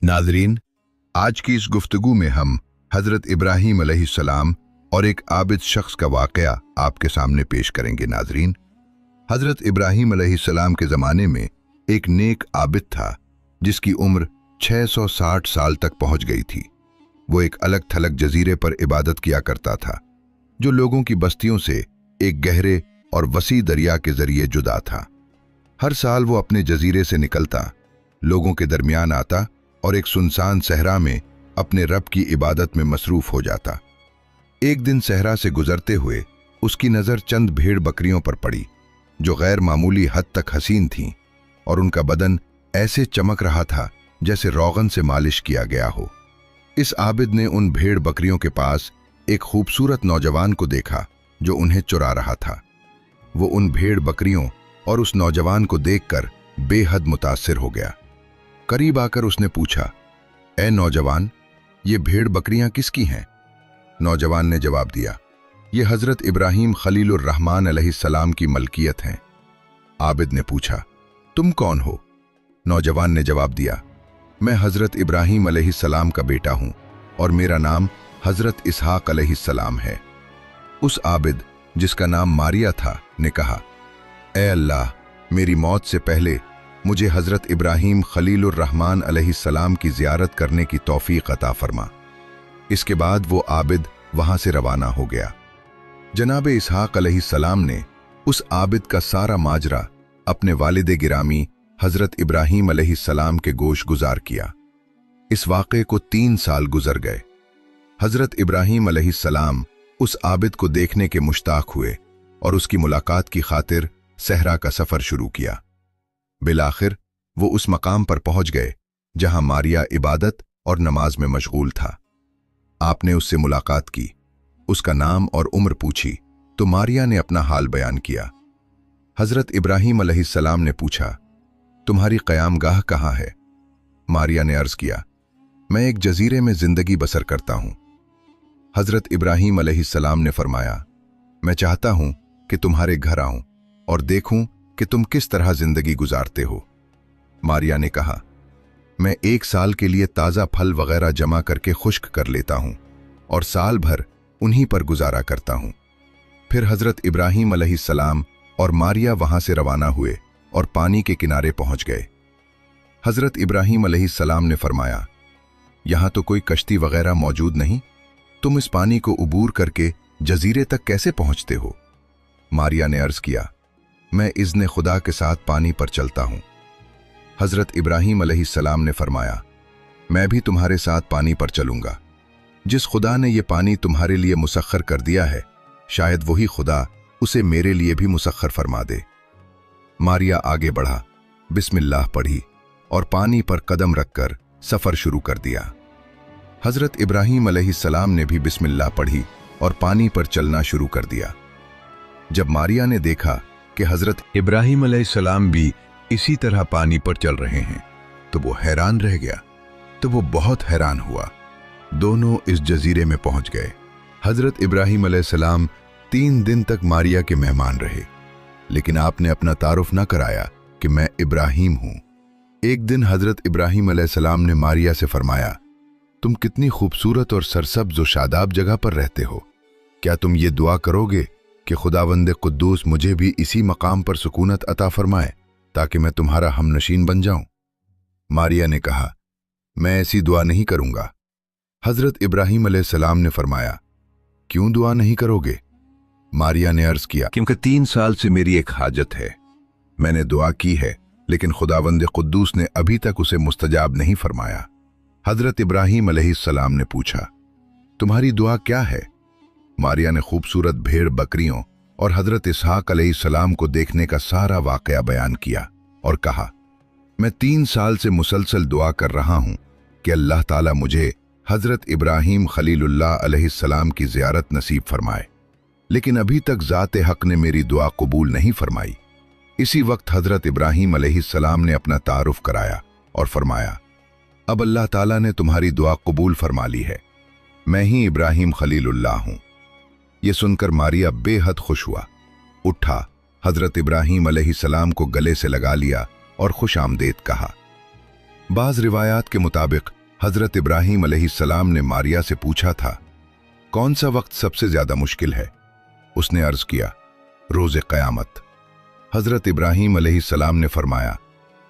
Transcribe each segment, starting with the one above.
नाज़रीन, आज की इस गुफ्तगू में हम हज़रत इब्राहीम अलैहिस्सलाम और एक आबिद शख्स का वाक़या आपके सामने पेश करेंगे। नाज़रीन, हज़रत इब्राहीम अलैहिस्सलाम के ज़माने में एक नेक आबिद था जिसकी उम्र 660 साल तक पहुँच गई थी। वो एक अलग थलग जजीरे पर इबादत किया करता था जो लोगों की बस्तियों से एक गहरे और वसी दरिया के ज़रिए जुदा था। हर साल वो अपने जजीरे से निकलता, लोगों के दरमियान आता और एक सुनसान सहरा में अपने रब की इबादत में मसरूफ़ हो जाता। एक दिन सहरा से गुजरते हुए उसकी नज़र चंद भेड़ बकरियों पर पड़ी जो गैर मामूली हद तक हसीन थीं और उनका बदन ऐसे चमक रहा था जैसे रोगन से मालिश किया गया हो। इस आबिद ने उन भेड़ बकरियों के पास एक खूबसूरत नौजवान को देखा जो उन्हें चुरा रहा था। वो उन भेड़ बकरियों और उस नौजवान को देखकर बेहद मुतासिर हो गया। करीब आकर उसने पूछा, ए नौजवान, ये भेड़ बकरियां किसकी हैं? नौजवान ने जवाब दिया, ये हज़रत इब्राहीम खलीलुर रहमान अलैहिस्सलाम की मलकियत हैं। आबिद ने पूछा, तुम कौन हो? नौजवान ने जवाब दिया, मैं हज़रत इब्राहीम अलैहिस्सलाम का बेटा हूँ और मेरा नाम हज़रत इसहाक अलैहिस्सलाम है। उस आबिद जिसका नाम मारिया था ने कहा, ए अल्लाह, मेरी मौत से पहले मुझे हज़रत इब्राहीम खलीलुर रहमान अलैहिस्सलाम की ज़ियारत करने की तौफीक अता फरमा। इसके बाद वो आबिद वहाँ से रवाना हो गया। जनाब इसहाक अलैहिस्सलाम ने उस आबिद का सारा माजरा अपने वालिद गिरामी हज़रत इब्राहीम अलैहिस्सलाम के गोश गुजार किया। इस वाक़े को 3 साल गुजर गए। हज़रत इब्राहीम अलैहिस्सलाम उस आबिद को देखने के मुश्ताक हुए और उसकी मुलाकात की खातिर सहरा का सफ़र शुरू किया। बिलाखिर वो उस मकाम पर पहुंच गए जहां मारिया इबादत और नमाज में मशगूल था। आपने उससे मुलाकात की, उसका नाम और उम्र पूछी तो मारिया ने अपना हाल बयान किया। हज़रत इब्राहीम अलैहिस्सलाम ने पूछा, तुम्हारी क़यामगाह कहाँ है? मारिया ने अर्ज़ किया, मैं एक जजीरे में ज़िंदगी बसर करता हूँ। हज़रत इब्राहीम अलैहिस्सलाम ने फरमाया, मैं चाहता हूँ कि तुम्हारे घर आऊँ और देखूँ कि तुम किस तरह जिंदगी गुजारते हो। मारिया ने कहा, मैं 1 साल के लिए ताज़ा फल वगैरह जमा करके खुश्क कर लेता हूँ और साल भर उन्हीं पर गुजारा करता हूँ। फिर हज़रत इब्राहीम अलैहिस्सलाम और मारिया वहाँ से रवाना हुए और पानी के किनारे पहुँच गए। हज़रत इब्राहीम अलैहिस्सलाम ने फरमाया, यहाँ तो कोई कश्ती वगैरह मौजूद नहीं, तुम इस पानी को उबूर करके जजीरे तक कैसे पहुँचते हो? मारिया ने अर्ज़ किया, मैं इज़्न खुदा के साथ पानी पर चलता हूँ। हज़रत इब्राहीम अलैहिस्सलाम ने फरमाया, मैं भी तुम्हारे साथ पानी पर चलूँगा। जिस खुदा ने ये पानी तुम्हारे लिए मुसख्खर कर दिया है, शायद वही खुदा उसे मेरे लिए भी मुसख्खर फरमा दे। मारिया आगे बढ़ा, बिस्मिल्लाह पढ़ी और पानी पर कदम रखकर सफ़र शुरू कर दिया। हज़रत इब्राहीम अलैहिस्सलाम ने भी बिस्मिल्लाह पढ़ी और पानी पर चलना शुरू कर दिया। जब मारिया ने देखा कि हज़रत इब्राहीम अलैहिस्सलाम भी इसी तरह पानी पर चल रहे हैं तो वो हैरान रह गया। तो वो बहुत हैरान हुआ। दोनों इस जजीरे में पहुंच गए। हज़रत इब्राहीम अलैहिस्सलाम 3 दिन तक मारिया के मेहमान रहे, लेकिन आपने अपना तारुफ न कराया कि मैं इब्राहीम हूँ। एक दिन हज़रत इब्राहीम अलैहिस्सलाम ने मारिया से फरमाया, तुम कितनी खूबसूरत और सरसब्ज़ व शादाब जगह पर रहते हो, क्या तुम ये दुआ करोगे कि खुदावंद कुद्दूस मुझे भी इसी मकाम पर सुकूनत अता फरमाए ताकि मैं तुम्हारा हमनशीन बन जाऊं? मारिया ने कहा, मैं ऐसी दुआ नहीं करूंगा। हज़रत इब्राहीम अलैहिस्सलाम ने फरमाया, क्यों दुआ नहीं करोगे? मारिया ने अर्ज़ किया, क्योंकि 3 साल से मेरी एक हाजत है। मैंने दुआ की है लेकिन खुदावंद कुद्दूस ने अभी तक उसे मुस्तजाब नहीं फरमाया। हज़रत इब्राहीम अलैहिस्सलाम ने पूछा, तुम्हारी दुआ क्या है? मारिया ने खूबसूरत भेड़ बकरियों और हज़रत इसहाक अलैहिस्सलाम को देखने का सारा वाक़या बयान किया और कहा, मैं 3 साल से मुसलसल दुआ कर रहा हूँ कि अल्लाह ताला मुझे हज़रत इब्राहीम खलीलुल्लाह अलैहिस्सलाम की ज़ियारत नसीब फरमाए, लेकिन अभी तक ज़ात हक़ ने मेरी दुआ कबूल नहीं फरमाई। इसी वक्त हज़रत इब्राहीम अलैहिस्सलाम ने अपना तारुफ कराया और फरमाया, अब अल्लाह ताला ने तुम्हारी दुआ कबूल फरमा ली है, मैं ही इब्राहीम खलीलुल्लाह हूँ। ये सुनकर मारिया बेहद खुश हुआ, उठा, हज़रत इब्राहीम अलैहिस्सलाम को गले से लगा लिया और खुश आमदेद कहा। बाज़ रिवायात के मुताबिक हज़रत इब्राहीम अलैहिस्सलाम ने मारिया से पूछा था, कौन सा वक्त सबसे ज़्यादा मुश्किल है? उसने अर्ज़ किया, रोज़े क़यामत। हज़रत इब्राहीम अलैहिस्सलाम ने फरमाया,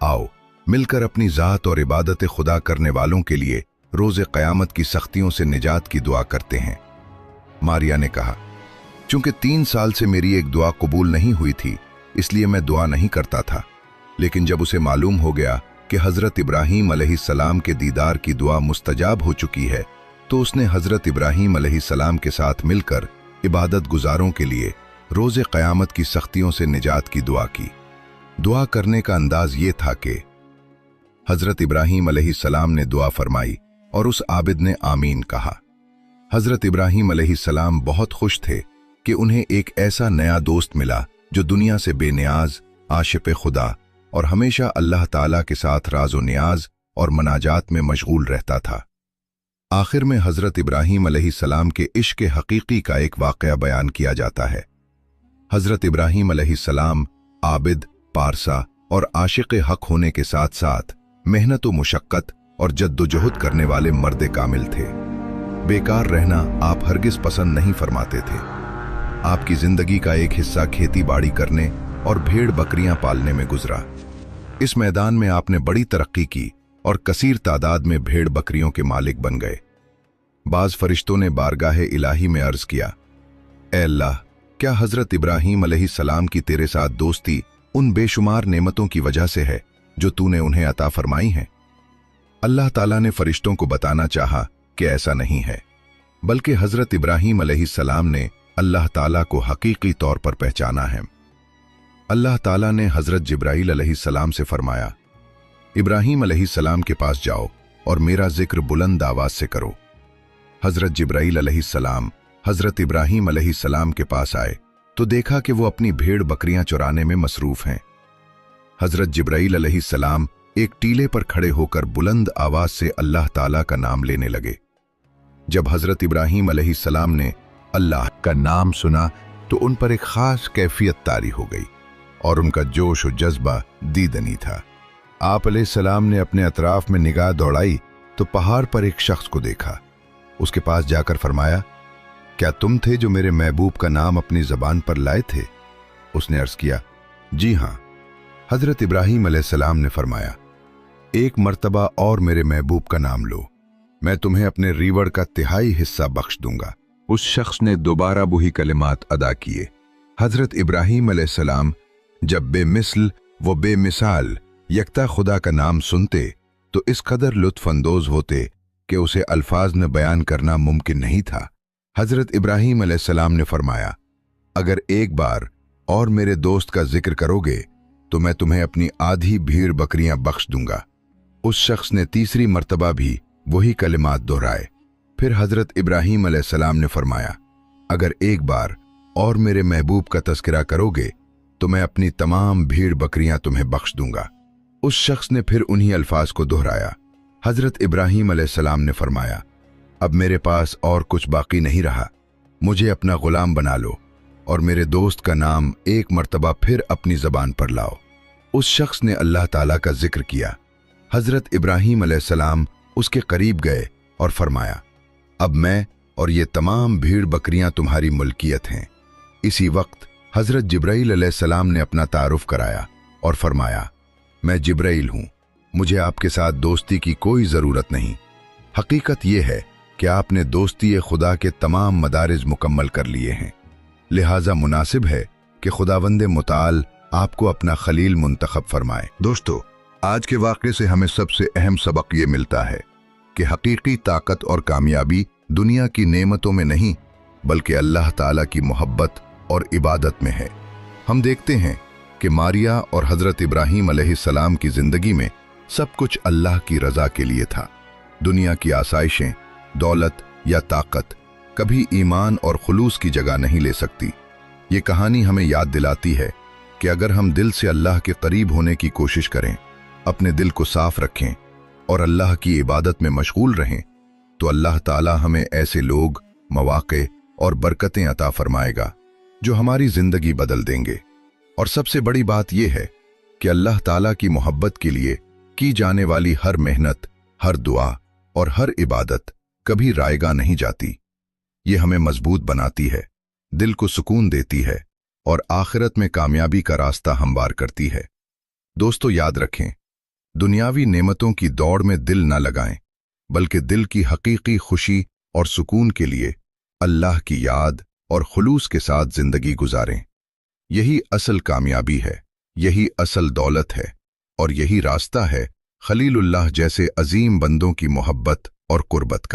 आओ मिलकर अपनी ज़ात और इबादत खुदा करने वालों के लिए रोज़े क़यामत की सख्तियों से निजात की दुआ करते हैं। मारिया ने कहा, चूंकि 3 साल से मेरी एक दुआ कबूल नहीं हुई थी, इसलिए मैं दुआ नहीं करता था। लेकिन जब उसे मालूम हो गया कि हज़रत इब्राहीम अलैहिस्सलाम के दीदार की दुआ मुस्तजाब हो चुकी है, तो उसने हज़रत इब्राहीम अलैहिस्सलाम के साथ मिलकर इबादत गुजारों के लिए रोज़े क़यामत की सख्तियों से निजात की दुआ की। दुआ करने का अंदाज ये था कि हज़रत इब्राहीम अलैहिस्सलाम ने दुआ फरमाई और उस आबिद ने आमीन कहा। हज़रत इब्राहीम अलैहिस्सलाम बहुत खुश थे कि उन्हें एक ऐसा नया दोस्त मिला जो दुनिया से बेनियाज, आशिक़ खुदा और हमेशा अल्लाह ताला के साथ राज़ो नियाज और मनाजात में मशगूल रहता था। आखिर में हज़रत इब्राहीम अलैहिस्सलाम के इश्क़ हकीकी का एक वाक़या बयान किया जाता है। हज़रत इब्राहीम अलैहिस्सलाम आबिद, पारसा और आशिक़ हक़ होने के साथ साथ मेहनत व मुशक्क़त और जद्दोजहद करने वाले मर्द कामिल थे। बेकार रहना आप हरगिज़ पसंद नहीं फरमाते थे। आपकी ज़िंदगी का एक हिस्सा खेती बाड़ी करने और भेड़ बकरियां पालने में गुजरा। इस मैदान में आपने बड़ी तरक्की की और कसीर तादाद में भेड़ बकरियों के मालिक बन गए। बाज़ फरिश्तों ने बारगाह इलाही में अर्ज़ किया, ए अल्लाह, क्या हज़रत इब्राहीम अलैहिस्सलाम की तेरे साथ दोस्ती उन बेशुमार नेमतों की वजह से है जो तूने उन्हें अता फरमाई हैं? अल्लाह ताला ने फरिश्तों को बताना चाहा कि ऐसा नहीं है, बल्कि हज़रत इब्राहीम अलैहिस्सलाम ने अल्लाह ताला को हकीकी तौर पर पहचाना है। अल्लाह ताला ने हज़रत जिब्राईल अलैहिस्सलाम से फरमाया, इब्राहीम अलैहिस्सलाम के पास जाओ और मेरा जिक्र बुलंद आवाज से करो। हज़रत जिब्राईल अलैहिस्सलाम हज़रत इब्राहीम अलैहिस्सलाम के पास आए तो देखा कि वो अपनी भेड़ बकरियां चुराने में मसरूफ हैं। हज़रत जिब्राईल अलैहिस्सलाम एक टीले पर खड़े होकर बुलंद आवाज से अल्लाह ताला का नाम लेने लगे। जब हज़रत इब्राहीम अलैहिस्सलाम ने अल्लाह का नाम सुना तो उन पर एक ख़ास कैफियत तारी हो गई और उनका जोश और जज्बा दीदनी था। आप अलैहिस्सलाम ने अपने अतराफ में निगाह दौड़ाई तो पहाड़ पर एक शख्स को देखा। उसके पास जाकर फरमाया, क्या तुम थे जो मेरे महबूब का नाम अपनी ज़बान पर लाए थे? उसने अर्ज़ किया, जी हाँ। हज़रत इब्राहीम अलैहिस्सलाम ने फरमाया, एक मर्तबा और मेरे महबूब का नाम लो, मैं तुम्हें अपने रीवड़ का तिहाई हिस्सा बख्श दूंगा। उस शख्स ने दोबारा वही कलिमात अदा किए। हज़रत इब्राहीम अलैहिस्सलाम जब बेमिसल व बेमिसाल यकता खुदा का नाम सुनते तो इस कदर लुत्फ़ अंदोज़ होते कि उसे अल्फाज में बयान करना मुमकिन नहीं था। हज़रत इब्राहीम अलैहिस्सलाम ने फरमाया, अगर एक बार और मेरे दोस्त का जिक्र करोगे तो मैं तुम्हें अपनी आधी भीड़ बकरियां बख्श दूंगा। उस शख्स ने तीसरी मर्तबा भी वही कलिमात दोहराए। फिर हज़रत इब्राहीम अलैहिस्सलाम ने फरमाया, अगर एक बार और मेरे महबूब का तज़किरा करोगे तो मैं अपनी तमाम भीड़ बकरियां तुम्हें बख्श दूंगा। उस शख्स ने फिर उन्हीं अल्फाज को दोहराया। हज़रत इब्राहीम अलैहिस्सलाम ने फरमाया, अब मेरे पास और कुछ बाकी नहीं रहा, मुझे अपना ग़ुलाम बना लो और मेरे दोस्त का नाम एक मर्तबा फिर अपनी ज़बान पर लाओ। उस शख्स ने अल्लाह ताला का जिक्र किया। हज़रत इब्राहीम अलैहिस्सलाम उसके करीब गए और फरमाया, अब मैं और ये तमाम भीड़ बकरियां तुम्हारी मुल्कियत हैं। इसी वक्त हज़रत जिब्राईल अलैहिस्सलाम ने अपना तारुफ कराया और फरमाया, मैं जिब्राईल हूँ, मुझे आपके साथ दोस्ती की कोई ज़रूरत नहीं। हकीकत यह है कि आपने दोस्ती खुदा के तमाम मदारिज मुकम्मल कर लिए हैं, लिहाजा मुनासिब है कि खुदावंद मुताल आपको अपना खलील मुंतखब फरमाए। दोस्तों, आज के वाक़े से हमें सबसे अहम सबक ये मिलता है कि हकीकी ताकत और कामयाबी दुनिया की नेमतों में नहीं बल्कि अल्लाह ताला की मोहब्बत और इबादत में है। हम देखते हैं कि मारिया और हज़रत इब्राहीम अलैहिस्सलाम की ज़िंदगी में सब कुछ अल्लाह की रज़ा के लिए था। दुनिया की आसाइशें, दौलत या ताकत कभी ईमान और खुलूस की जगह नहीं ले सकती। ये कहानी हमें याद दिलाती है कि अगर हम दिल से अल्लाह के करीब होने की कोशिश करें, अपने दिल को साफ रखें और अल्लाह की इबादत में मशगूल रहें, तो अल्लाह ताला हमें ऐसे लोग, मौक़े और बरकतें अता फरमाएगा जो हमारी ज़िंदगी बदल देंगे। और सबसे बड़ी बात यह है कि अल्लाह ताला की मोहब्बत के लिए की जाने वाली हर मेहनत, हर दुआ और हर इबादत कभी रायगा नहीं जाती। ये हमें मजबूत बनाती है, दिल को सुकून देती है और आखिरत में कामयाबी का रास्ता हमवार करती है। दोस्तों, याद रखें, दुनियावी नेमतों की दौड़ में दिल न लगाएं, बल्कि दिल की हकीकी खुशी और सुकून के लिए अल्लाह की याद और खुलूस के साथ जिंदगी गुजारें। यही असल कामयाबी है, यही असल दौलत है और यही रास्ता है खलीलुल्लाह जैसे अजीम बंदों की मोहब्बत और कुर्बत का।